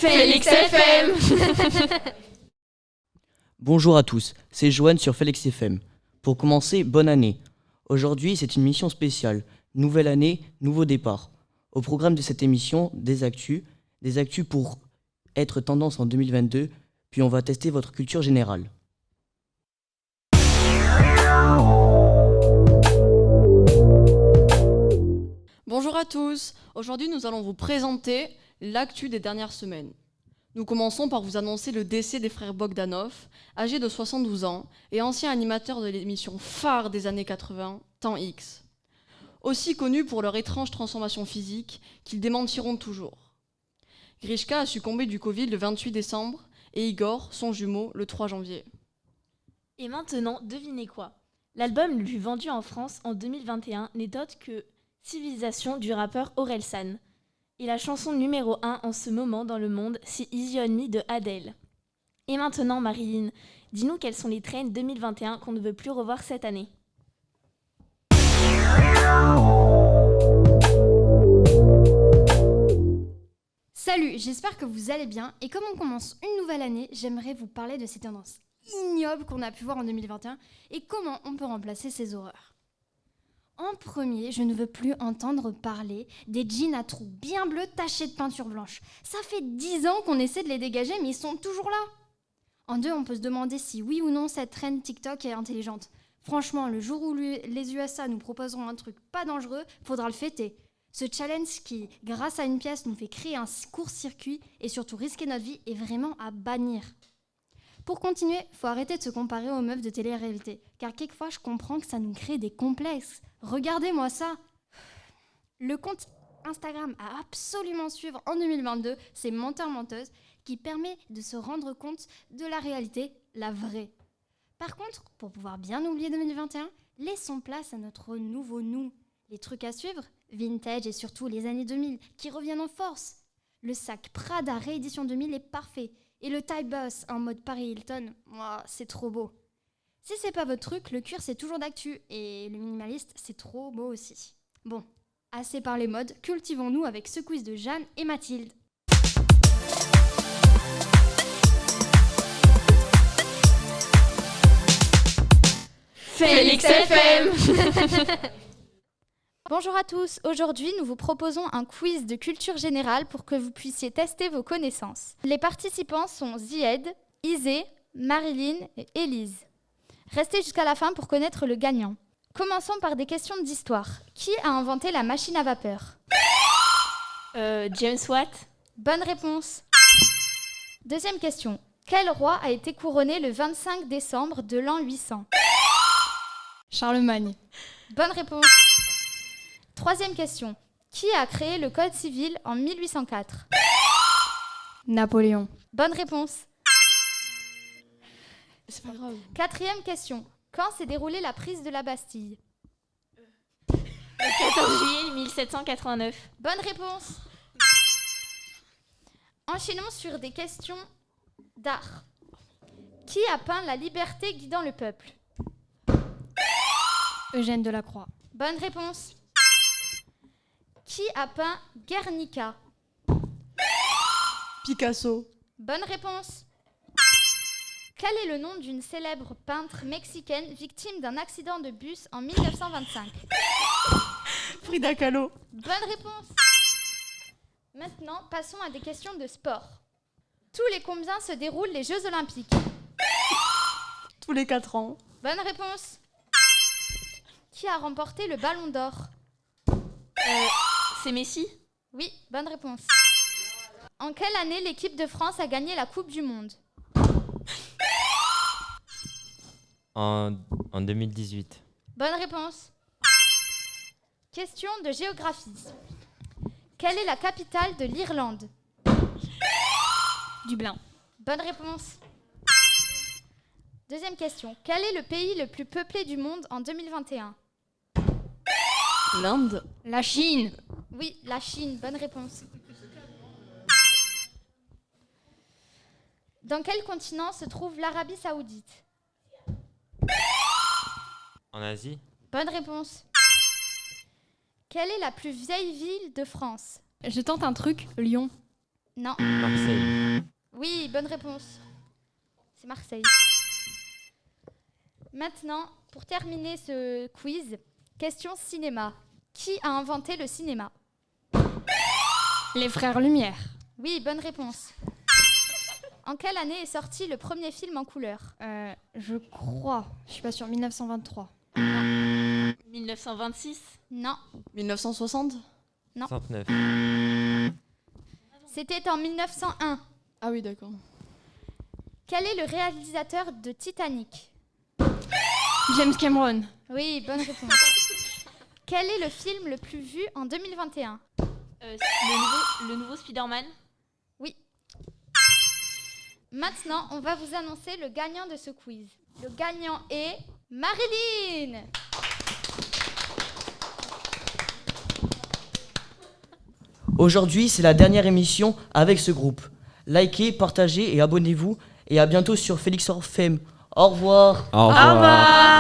Félix FM. Bonjour à tous, c'est Joanne sur Félix FM. Pour commencer, bonne année. Aujourd'hui, c'est une mission spéciale. Nouvelle année, nouveau départ. Au programme de cette émission, des actus pour être tendance en 2022, puis on va tester votre culture générale. Bonjour à tous. Aujourd'hui, nous allons vous présenter l'actu des dernières semaines. Nous commençons par vous annoncer le décès des frères Bogdanov, âgés de 72 ans et anciens animateurs de l'émission phare des années 80, Temps X. Aussi connus pour leur étrange transformation physique qu'ils démentiront toujours. Grishka a succombé du Covid le 28 décembre et Igor, son jumeau, le 3 janvier. Et maintenant, devinez quoi ? L'album le plus vendu en France en 2021 n'est autre que Civilisation du rappeur Orelsan. Et la chanson numéro 1 en ce moment dans le monde, c'est Easy on Me de Adele. Et maintenant, Marilyn, dis-nous quels sont les trends 2021 qu'on ne veut plus revoir cette année. Salut, j'espère que vous allez bien et comme on commence une nouvelle année, j'aimerais vous parler de ces tendances ignobles qu'on a pu voir en 2021 et comment on peut remplacer ces horreurs. En premier, je ne veux plus entendre parler des jeans à trous bien bleus tachés de peinture blanche. Ça fait 10 ans qu'on essaie de les dégager mais ils sont toujours là. En deux, on peut se demander si oui ou non cette trend TikTok est intelligente. Franchement, le jour où les USA nous proposeront un truc pas dangereux, faudra le fêter. Ce challenge qui, grâce à une pièce, nous fait créer un court-circuit et surtout risquer notre vie est vraiment à bannir. Pour continuer, faut arrêter de se comparer aux meufs de télé-réalité, car quelquefois je comprends que ça nous crée des complexes. Regardez-moi ça. Le compte Instagram à absolument suivre en 2022, c'est Menteur-Menteuse, qui permet de se rendre compte de la réalité, la vraie. Par contre, pour pouvoir bien oublier 2021, laissons place à notre nouveau nous. Les trucs à suivre, vintage et surtout les années 2000, qui reviennent en force. Le sac Prada réédition 2000 est parfait. Et le tie boss en mode Paris Hilton, c'est trop beau. Si c'est pas votre truc, le cuir c'est toujours d'actu. Et le minimaliste, c'est trop beau aussi. Bon, assez parlé mode, cultivons-nous avec ce quiz de Jeanne et Mathilde. Félix FM. Bonjour à tous, aujourd'hui nous vous proposons un quiz de culture générale pour que vous puissiez tester vos connaissances. Les participants sont Zied, Isée, Marilyn et Élise. Restez jusqu'à la fin pour connaître le gagnant. Commençons par des questions d'histoire. Qui a inventé la machine à vapeur ? James Watt. Bonne réponse. Deuxième question. Quel roi a été couronné le 25 décembre de l'an 800 ? Charlemagne. Bonne réponse. Troisième question. Qui a créé le Code civil en 1804 ? Napoléon. Bonne réponse. C'est pas grave. Quatrième question. Quand s'est déroulée la prise de la Bastille ? Le 14 juillet 1789. Bonne réponse. Enchaînons sur des questions d'art. Qui a peint la liberté guidant le peuple ? Eugène Delacroix. Bonne réponse. Qui a peint Guernica ? Picasso. Bonne réponse. Quel est le nom d'une célèbre peintre mexicaine victime d'un accident de bus en 1925 ? Frida Kahlo. Bonne réponse. Maintenant, passons à des questions de sport. Tous les combien se déroulent les Jeux Olympiques ? Tous les 4 ans. Bonne réponse. Qui a remporté le Ballon d'Or ? C'est Messi. Oui, bonne réponse. En quelle année l'équipe de France a gagné la Coupe du Monde ? En 2018. Bonne réponse. Question de géographie. Quelle est la capitale de l'Irlande ? Dublin. Bonne réponse. Deuxième question. Quel est le pays le plus peuplé du monde en 2021 ? L'Inde. La Chine. Oui, la Chine. Bonne réponse. Dans quel continent se trouve l'Arabie Saoudite ? En Asie. Bonne réponse. Quelle est la plus vieille ville de France ? Je tente un truc, Lyon. Non. Marseille. Oui, bonne réponse. C'est Marseille. Maintenant, pour terminer ce quiz, question cinéma. Qui a inventé le cinéma? Les frères Lumière. Oui, bonne réponse. En quelle année est sorti le premier film en couleur? Je crois. Je suis pas sûre. 1923. 1926. Non, 1960? 69. c'était en 1901. Ah oui, d'accord. Quel est le réalisateur de Titanic? James Cameron. Oui, bonne réponse. Quel est le film le plus vu en 2021? Le nouveau Spider-Man. Oui. Maintenant, on va vous annoncer le gagnant de ce quiz. Le gagnant est Marilyn. Aujourd'hui, c'est la dernière émission avec ce groupe. Likez, partagez et abonnez-vous. Et à bientôt sur Félix FM. Au revoir. Au revoir.